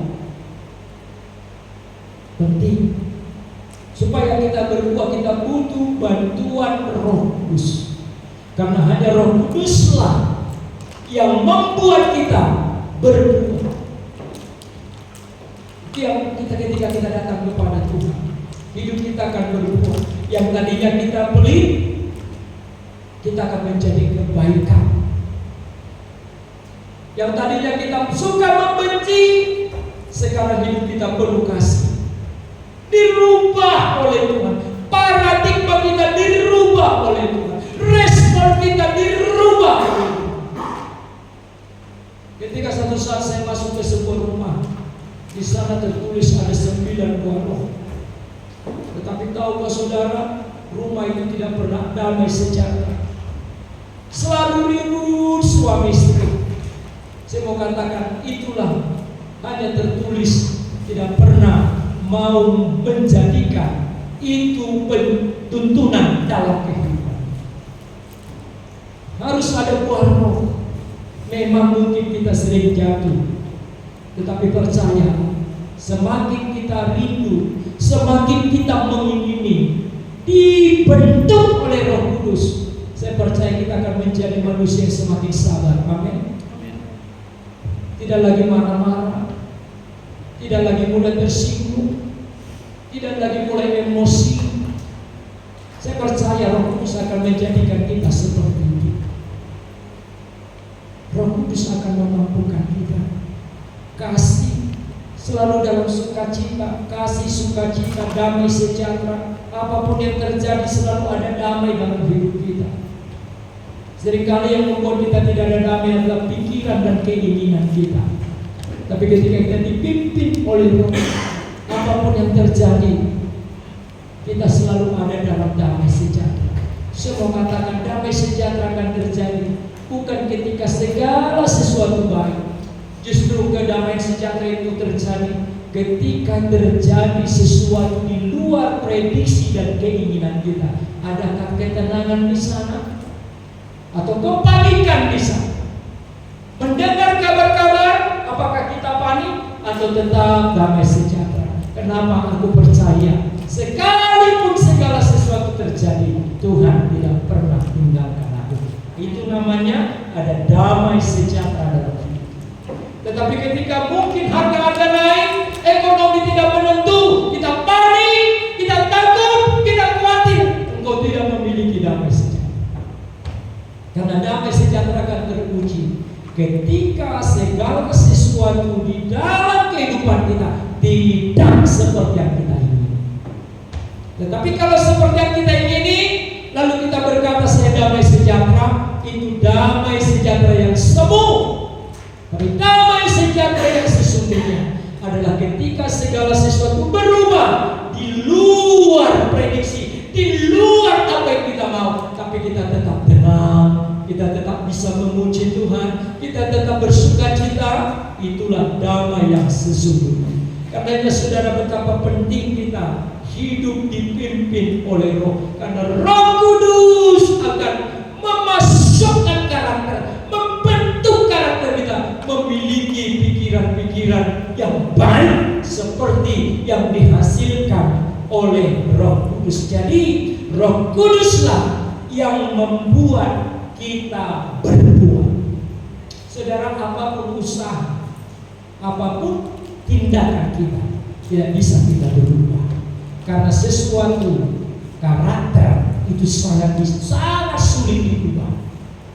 C: Penting. Supaya kita berbuah, kita butuh bantuan Roh Kudus. Karena hanya Roh Kuduslah yang membuat kita berbuah. Yang ketika kita datang kepada Tuhan, hidup kita akan berbuah. Yang tadinya kita pelit, kita akan menjadi kebaikan. Yang tadinya kita suka membenci, sekarang hidup kita penuh kasih. Dirubah oleh Tuhan. Paradigma kita dirubah oleh Tuhan. Respon kita dirubah oleh Tuhan. Ketika satu saat saya masuk ke sebuah rumah, di sana tertulis ada 9 buah roh. Tetapi tahukah saudara, rumah itu tidak pernah damai sejahtera. Selalu ribut suami istri. Saya mau katakan, itulah hanya tertulis, tidak pernah mau menjadikan itu tuntunan dalam kehidupan. Harus ada buah roh. Memang mungkin kita sering jatuh, tetapi percaya, semakin kita rindu, semakin kita mengingini, dibentuk oleh Roh Kudus, saya percaya kita akan menjadi manusia yang semakin sabar. Amin. Tidak lagi marah-marah, tidak lagi mudah tersinggung, tidak lagi mulai emosi. Saya percaya Roh Kudus akan menjadikan kita seperti itu. Roh Kudus akan memampukan kita. Kasih selalu dalam sukacita, kasih sukacita, damai sejahtera. Apapun yang terjadi selalu ada damai dalam hidup kita. Seringkali yang membuat kita tidak ada damai adalah pikiran dan keinginan kita. Tapi ketika kita dipimpin oleh Roh, apapun yang terjadi, kita selalu ada dalam damai sejahtera. Semua katakan damai sejahtera akan terjadi bukan ketika segala sesuatu baik. Justru kedamaian sejahtera itu terjadi ketika terjadi sesuatu di luar prediksi dan keinginan kita. Adakah ketenangan di sana? Atau kepanikan di sana? Mendengar kabar-kabar, apakah kita panik atau tetap damai sejahtera? Kenapa aku percaya sekalipun segala sesuatu terjadi, Tuhan tidak pernah tinggalkan aku. Itu namanya ada damai sejahtera dalam hidup. Tetapi ketika mungkin harga-harga naik, ekonomi tidak menentu, kita panik, kita takut, kita khawatir, engkau tidak memiliki damai sejahtera. Karena damai sejahtera akan teruji ketika segala sesuatu di dalam kehidupan kita tidak seperti yang kita ingini. Tetapi kalau seperti yang kita ingini, lalu kita berkata saya damai sejahtera, itu damai sejahtera yang semu. Tapi damai sejahtera yang sesungguhnya adalah ketika segala sesuatu berubah di luar prediksi, di luar apa yang kita mau, tapi kita tetap tenang, kita tetap bisa memuji Tuhan, kita tetap bersukacita. Itulah damai yang sesungguhnya. Karena saudara, betapa penting kita hidup dipimpin oleh Roh, karena Roh Kudus akan memasukkan karakter, membentuk karakter kita, memiliki pikiran-pikiran yang baik seperti yang dihasilkan oleh Roh Kudus. Jadi Roh Kuduslah yang membuat kita berbuat. Saudara, apapun usaha, apapun tindakan kita, tidak bisa kita berubah. Karena sesuatu karakter itu sangat sulit diubah.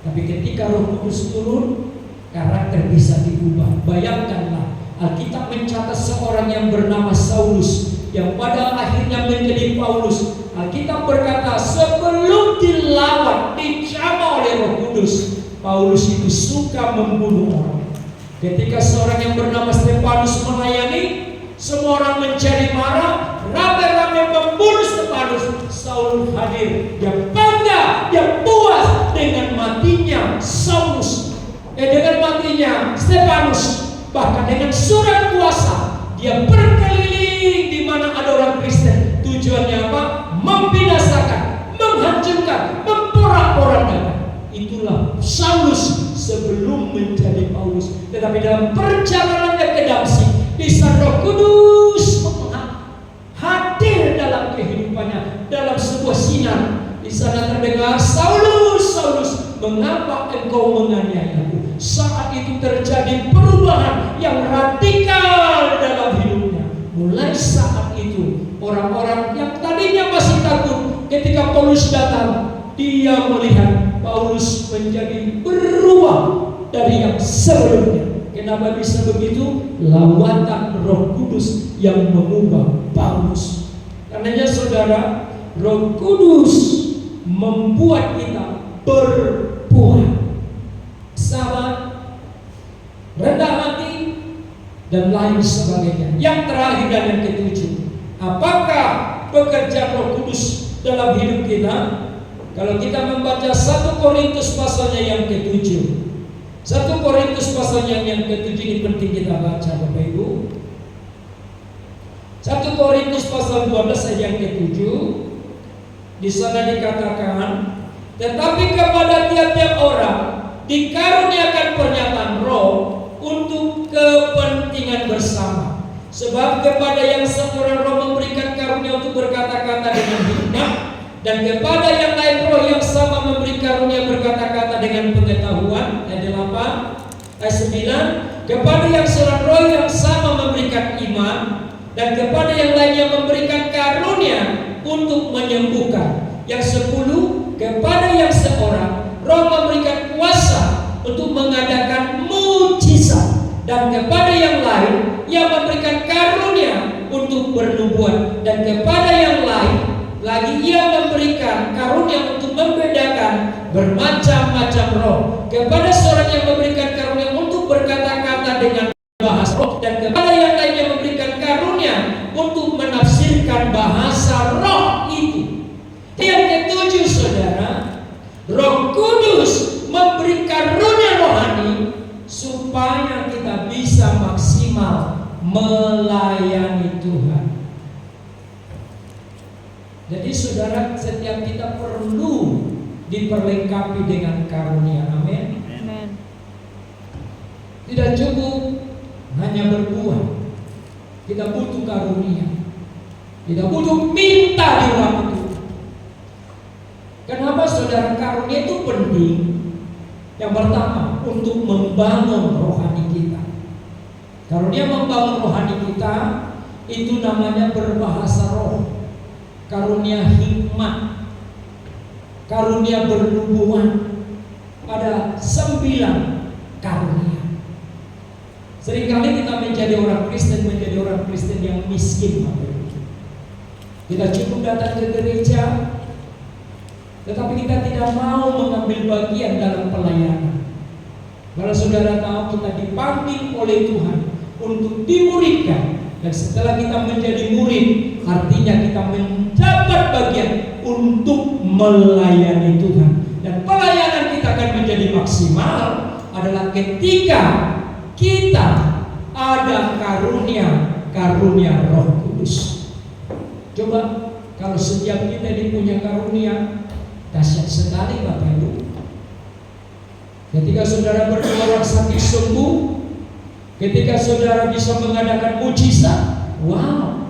C: Tapi ketika Roh Kudus turun, karakter bisa diubah. Bayangkanlah, Alkitab mencatat seorang yang bernama Saulus, yang pada akhirnya menjadi Paulus. Alkitab berkata, sebelum dilawan, dicama oleh Roh Kudus, Paulus itu suka membunuh orang. Ketika seorang yang bernama Stefanus melayani, semua orang menjadi marah, rame-rame membunuh Stefanus. Saulus hadir, dia bangga, dia puas dengan matinya Saulus, dengan matinya Stefanus. Bahkan dengan surat kuasa, dia berkeliling di mana ada orang Kristen. Tujuannya apa? Membinasakan, menghancurkan, memporak-porandakan. Itulah Saulus sebelum menjadi Paulus. Tetapi dalam perjalanannya ke Damsyik, bisa Roh Kudus hadir dalam kehidupannya, dalam sebuah sinar. Di sana terdengar, Saulus, Saulus, mengapa engkau menganiayaku? Saat itu terjadi perubahan yang radikal dalam hidupnya. Mulai saat itu, orang-orang yang tadinya masih takut, ketika Paulus datang, dia melihat Paulus menjadi berubah. dari yang sebelumnya. Kenapa bisa begitu? Lawatan Roh Kudus yang mengubah Paulus. Karenanya saudara, Roh Kudus membuat kita berbuah, sabar, rendah hati, dan lain sebagainya. Yang terakhir dan yang ketujuh, apakah pekerjaan Roh Kudus dalam hidup kita? Kalau kita membaca 1 Korintus pasalnya yang ketujuh, 1 Korintus pasalnya yang ketujuh ini penting kita baca Bapak Ibu. 1 Korintus pasal 12 ayat yang ketujuh, di sana dikatakan, tetapi kepada tiap-tiap orang dikaruniakan pernyataan Roh untuk kepentingan bersama. Sebab kepada yang seorang Roh memberikan karunia untuk berkata-kata dengan hikmat, dan kepada yang lain Roh yang sama memberi karunia berkata-kata dengan pengetahuan. Ayat 8, ayat 9, kepada yang seorang Roh yang sama memberikan iman, dan kepada yang lainnya memberikan karunia untuk menyembuhkan. Yang 10, kepada yang seorang Roh memberikan kuasa untuk mengadakan mujizat, dan kepada yang lain yang memberikan karunia untuk bernubuat, dan kepada yang lain lagi ia memberikan karunia untuk membedakan bermacam-macam roh. Kepada seorang yang memberikan karunia untuk berkata-kata dengan bahasa roh, dan kepada yang lain yang memberikan karunia untuk menafsirkan bahasa roh itu. Yang ketujuh saudara, Roh Kudus memberi karunia rohani supaya kita bisa maksimal melayani Tuhan. Jadi saudara, setiap kita perlu diperlengkapi dengan karunia. Amin. Tidak cukup hanya berbuah, kita butuh karunia. Kita butuh minta di waktu itu. Kenapa saudara? Karunia itu penting. Yang pertama, untuk membangun rohani kita. Karunia membangun rohani kita itu namanya berbahasa roh, karunia hikmat, karunia bernubuat. Ada 9 karunia. Seringkali kita menjadi orang Kristen yang miskin. Kita cukup datang ke gereja, tetapi kita tidak mau mengambil bagian dalam pelayanan. Kalau saudara tahu, kita dipanggil oleh Tuhan untuk dimuridkan, dan setelah kita menjadi murid, artinya kita mendapat bagian untuk melayani Tuhan. Dan pelayanan kita akan menjadi maksimal adalah ketika kita ada karunia Roh Kudus. Coba kalau setiap kita dipunya karunia, dahsyat sekali Bapak Ibu. Ketika saudara berdoa orang sakit sembuh, ketika saudara bisa mengadakan mujizat, wow.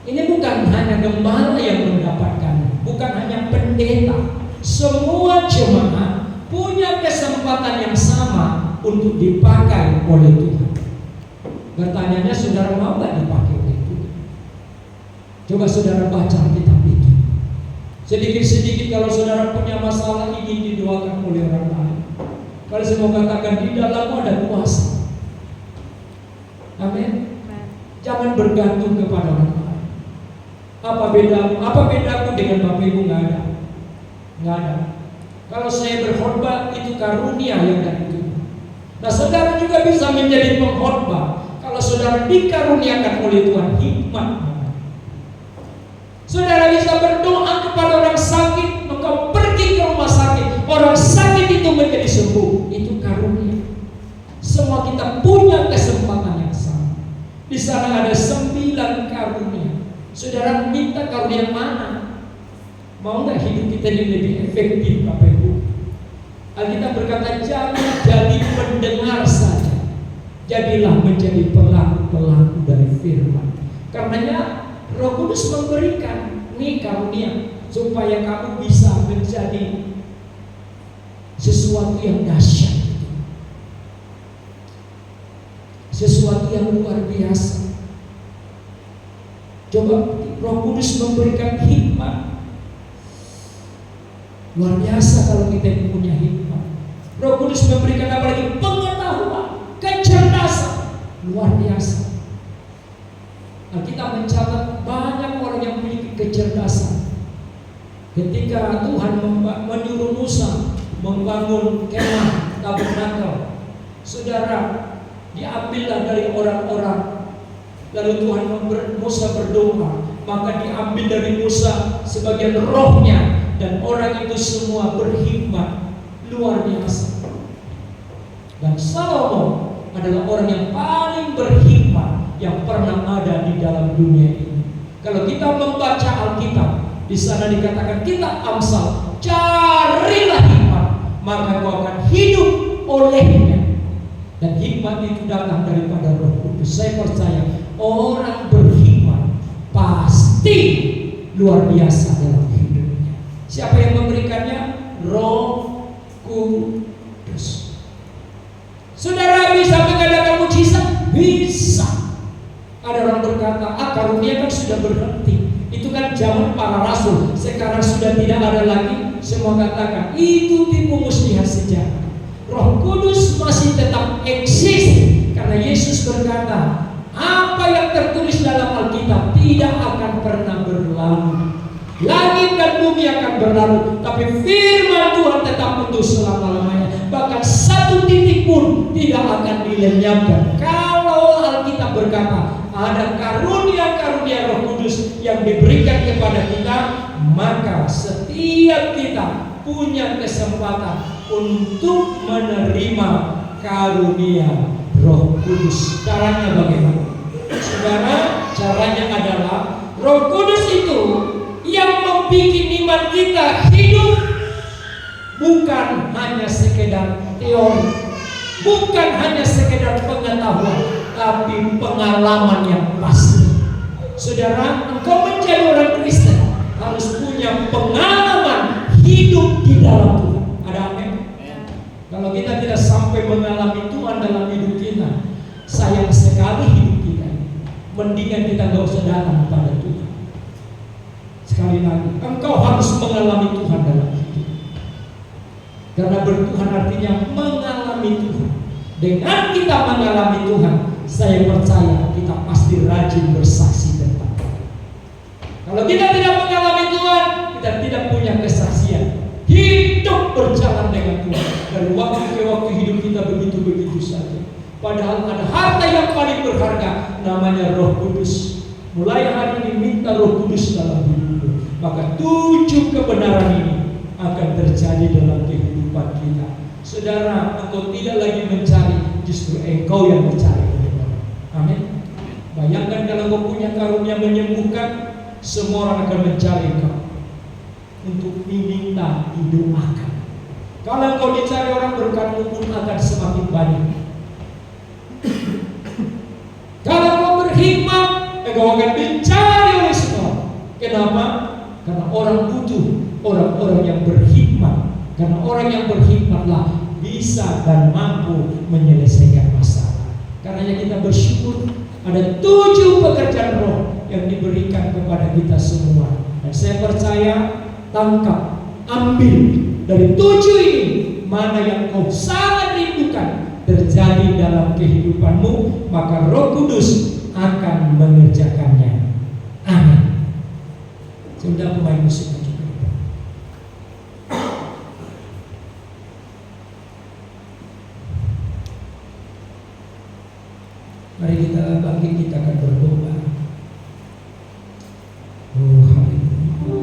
C: Ini bukan hanya gembala yang mendapatkan, bukan hanya pendeta. Semua jemaat punya kesempatan yang sama untuk dipakai oleh Tuhan. Bertanyanya, saudara mau gak dipakai oleh Tuhan? Coba saudara baca kitab itu. Sedikit-sedikit kalau saudara punya masalah ingin didoakan oleh orang lain, kalau saya mau katakan, di dalammu ada kuasa. Amin. Jangan bergantung kepada orang lain. Apa bedamu? Apa bedaku dengan Bapak Ibu? Nggak ada. Nggak ada. Kalau saya berkhotbah, itu karunia yang dari Tuhan. Nah, saudara juga bisa menjadi pengkhotbah kalau saudara dikaruniakan oleh Tuhan hikmat. Saudara bisa berdoa kepada orang sakit, engkau pergi ke rumah sakit, orang sakit itu menjadi sembuh. Itu karunia. Semua kita punya kesempatan yang sama. Di sana ada 9 karunia. Saudara minta karunia mana? Mau nggak hidup kita ini lebih efektif, Bapak Ibu? Alkitab berkata, jangan jadi pendengar saja, jadilah menjadi pelaku-pelaku dari firman. Karenanya Roh Kudus memberikan nih karunia supaya kamu bisa menjadi sesuatu yang dahsyat, sesuatu yang luar biasa. Coba, Roh Kudus memberikan hikmat. Luar biasa kalau kita punya hikmat. Roh Kudus memberikan apa lagi? Pengetahuan, kecerdasan luar biasa. Alkitab mencatat banyak orang yang memiliki kecerdasan. Ketika Tuhan menyuruh Musa membangun kemah tabernakel, saudara, diambillah dari orang-orang. Lalu Tuhan Musa berdoa, maka diambil dari Musa sebagian rohnya, dan orang itu semua berhikmat luar biasa. Dan Salomo adalah orang yang paling berhikmat yang pernah ada di dalam dunia ini. Kalau kita membaca Alkitab, di sana dikatakan kitab Amsal, carilah hikmat, maka kau akan hidup olehnya. Dan hikmat itu datang daripada Roh Kudus. Saya percaya orang berhikmat pasti luar biasa dalam hidupnya. Siapa yang memberikannya? Roh Kudus. Saudara bisa mengadakan mujizat? Bisa. Ada orang berkata, karunia kan sudah berhenti. Itu kan zaman para rasul, sekarang sudah tidak ada lagi. Semua katakan itu tipu muslihat sejarah. Roh Kudus masih tetap eksis, karena Yesus berkata, apa yang tertulis dalam Alkitab tidak akan pernah berlalu. Langit dan bumi akan berlalu, tapi firman Tuhan tetap untuk selama-lamanya. Bahkan satu titik pun tidak akan dilenyapkan. Kalau Alkitab berkata ada karunia-karunia Roh Kudus yang diberikan kepada kita, maka setiap kita punya kesempatan untuk menerima karunia Roh Kudus. Caranya bagaimana? Saudara, caranya adalah Roh Kudus itu yang membuat iman kita hidup, bukan hanya sekedar teori, bukan hanya sekedar pengetahuan, tapi pengalaman yang pasti. Saudara, engkau menjadi orang Kristen harus punya pengalaman hidup di dalam Tuhan. Ada amin? Kalau kita tidak sampai mengalami Tuhan dalam hidup kita, sayang sekali hidup kita. Mendingan kita gak usah datang pada Tuhan. Sekali lagi, engkau harus mengalami Tuhan dalam hidup. Karena bertuhan artinya mengalami Tuhan. Dengan kita mengalami Tuhan, saya percaya kita pasti rajin bersaksi tentang Tuhan. Kalau kita tidak mengalami Tuhan, kita tidak punya kesaksian. Hidup berjalan dengan Tuhan. Dari waktu ke waktu hidup kita begitu-begitu saja. Padahal ada harta yang paling berharga, namanya Roh Kudus. Mulai hari ini minta Roh Kudus dalam hidupmu, maka 7 kebenaran ini akan terjadi dalam kehidupan kita. Saudara, engkau tidak lagi mencari, justru engkau yang mencari kebenaran. Amin. Bayangkan kalau engkau punya karunia menyembuhkan, semua orang akan mencari engkau untuk diminta, didoakan. Kalau engkau dicari orang, berkatmu pun akan semakin banyak. Kalau engkau berhikmat, engkau akan dicari oleh semua. Kenapa? Karena orang butuh orang-orang yang berhikmat. Karena orang yang berhikmatlah bisa dan mampu menyelesaikan masalah. Karenanya kita bersyukur ada 7 pekerjaan roh yang diberikan kepada kita semua. Dan saya percaya, tangkap, ambil dari 7 ini mana yang kau sangat rindukan terjadi dalam kehidupanmu, maka Roh Kudus akan mengerjakannya. Amin. Sudah pemain musik juga. Mari kita bangkit, kita akan berdoa. Oh, haleluya.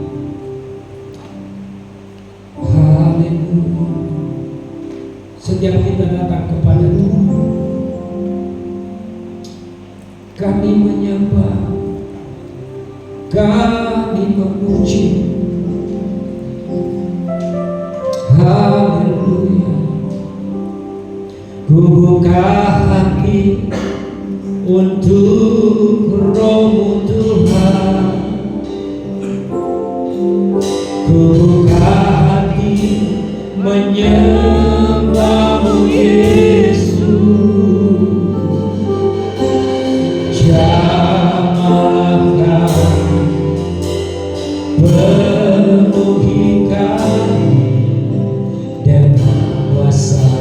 C: Haleluya. Setiap kita datang kepada Tuhan, kami menyembah, kami memuji. Haleluya. Ku buka hati untuk Roh-Mu Tuhan. Ku buka hati menyembah-Mu Yesus. Jamahlah penuhi kami dengan kuasa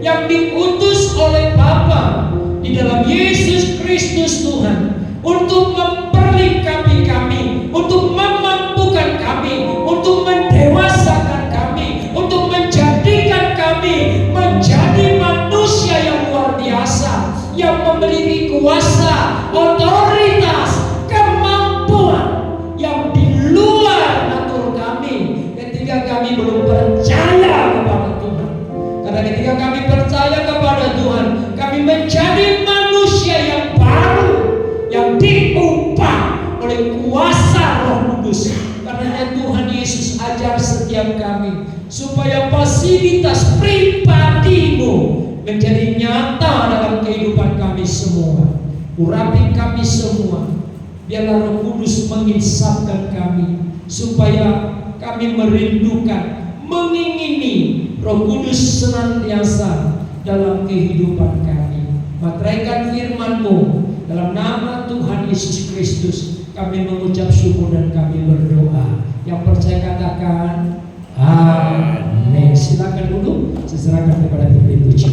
C: yang diutus oleh Bapa di dalam Yesus Kristus Tuhan untuk memperlengkapi kami, untuk memampukan kami, untuk mendewasakan kami, untuk menjadikan kami menjadi manusia yang luar biasa, yang memiliki kuasa, otoritas, kemampuan yang di luar natur kami ketika kami belum percaya kepada Tuhan. Karena ketika kami percaya kepada Tuhan, kami menjadi manusia yang baru, yang diubah oleh kuasa Roh Kudus. Karena Tuhan Yesus ajar setiap kami supaya fasilitas pribadimu menjadi nyata dalam kehidupan kami semua. Urapi kami semua. Biarlah Roh Kudus menginsapkan kami supaya kami merindukan, mengingini Roh Kudus senantiasa dalam kehidupan kami. Materaikan firman-Mu dalam nama Tuhan Yesus Kristus kami mengucap syukur dan kami berdoa. Yang percaya katakan amin. Silakan dulu, saya serahkan kepada Ibu Puji.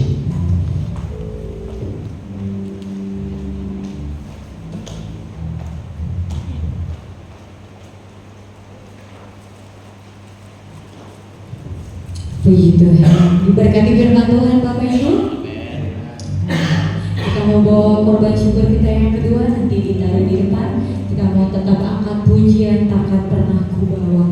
B: Puji Tuhan. Diberkati firman Tuhan Bapak Ibu. Kita mau bawa korban syukur kita yang kedua, nanti ditaruh di depan. Kita mau tetap angkat pujian takkan pernah ku bawa.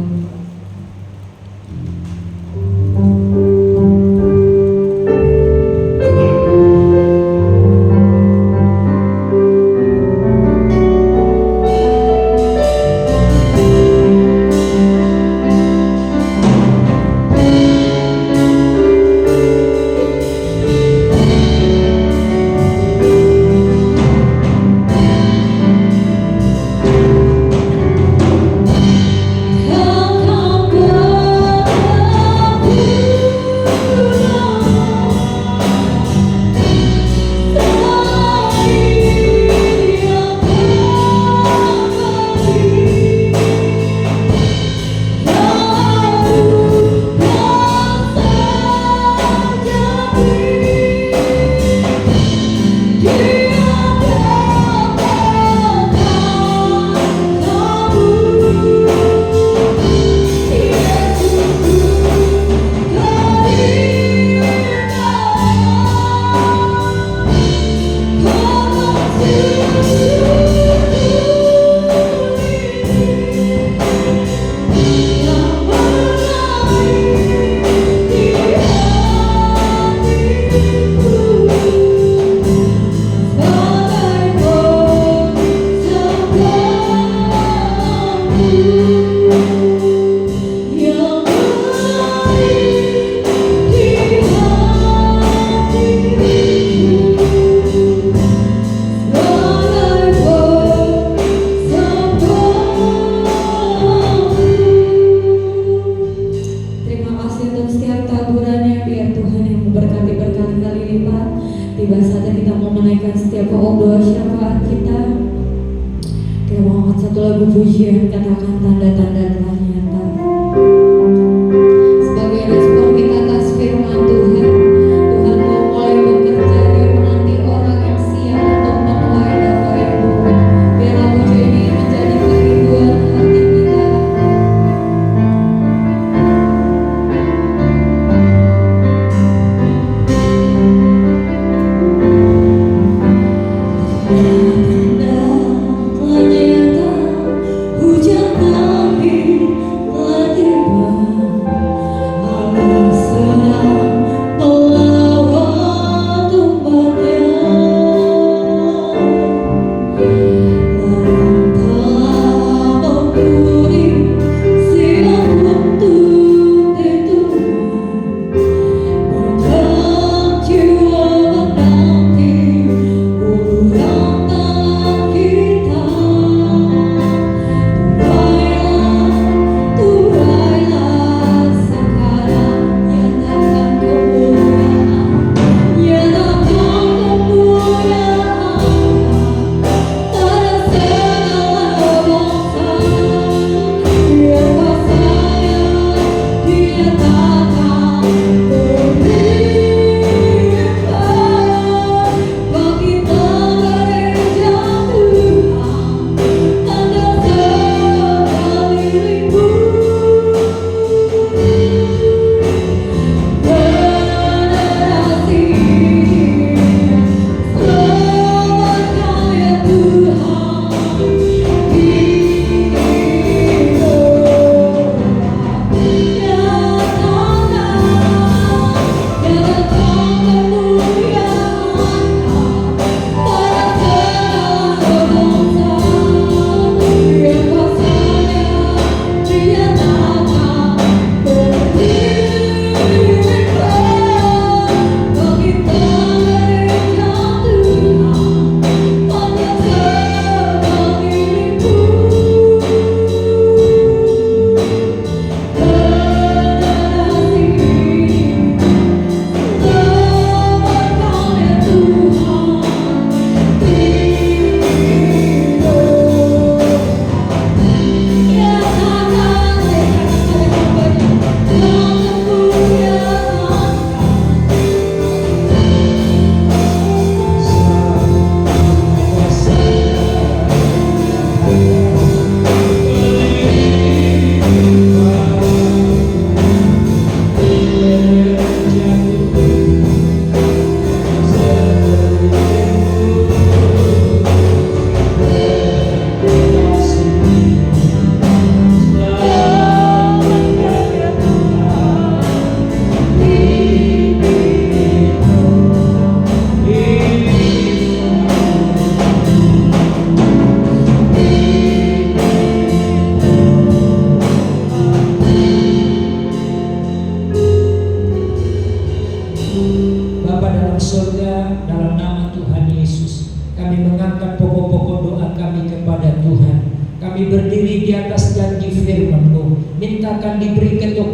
D: Hujan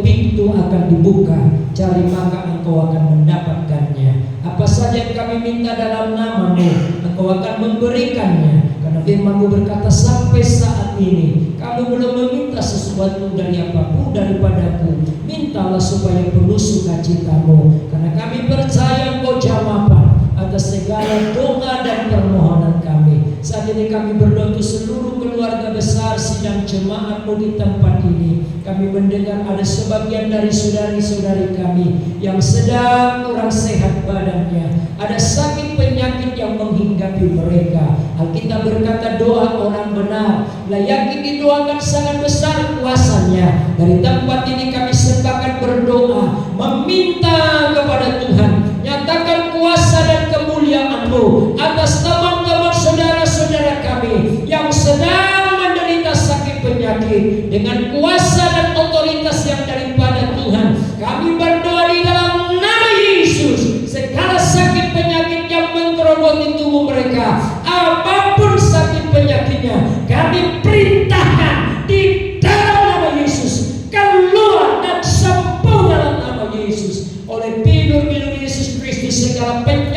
C: pintu akan dibuka, cari maka engkau akan mendapatkannya. Apa saja yang kami minta dalam nama-Mu, engkau akan memberikannya. Karena firman-Mu berkata, sampai saat ini kami belum meminta sesuatu dari apapun daripadaku, mintalah supaya penuh sukacita-Mu. Karena kami percaya engkau jawaban atas segala doa dan permohonan kami. Saat ini kami berdoa untuk seluruh keluarga besar sidang jemaat-Mu di tempat ini. Kami mendengar ada sebagian dari saudari-saudari kami yang sedang kurang sehat badannya, ada sakit penyakit yang menghinggapi mereka. Alkitab berkata doa orang benar layak didoakan sangat besar kuasanya. Dari tempat ini kami sepakat berdoa, meminta kepada Tuhan, nyatakan kuasa dan kemuliaan-Mu atas teman-teman saudara-saudara kami yang sedang menderita sakit penyakit. Dengan kuasa dan otoritas yang daripada Tuhan, kami berdoa di dalam nama Yesus, segala sakit penyakit yang menggerogoti tubuh mereka, apapun sakit penyakitnya, kami perintahkan di dalam nama Yesus, keluar dan sembuh dalam nama Yesus. Oleh pidul-pidul Yesus Kristus, segala penyakit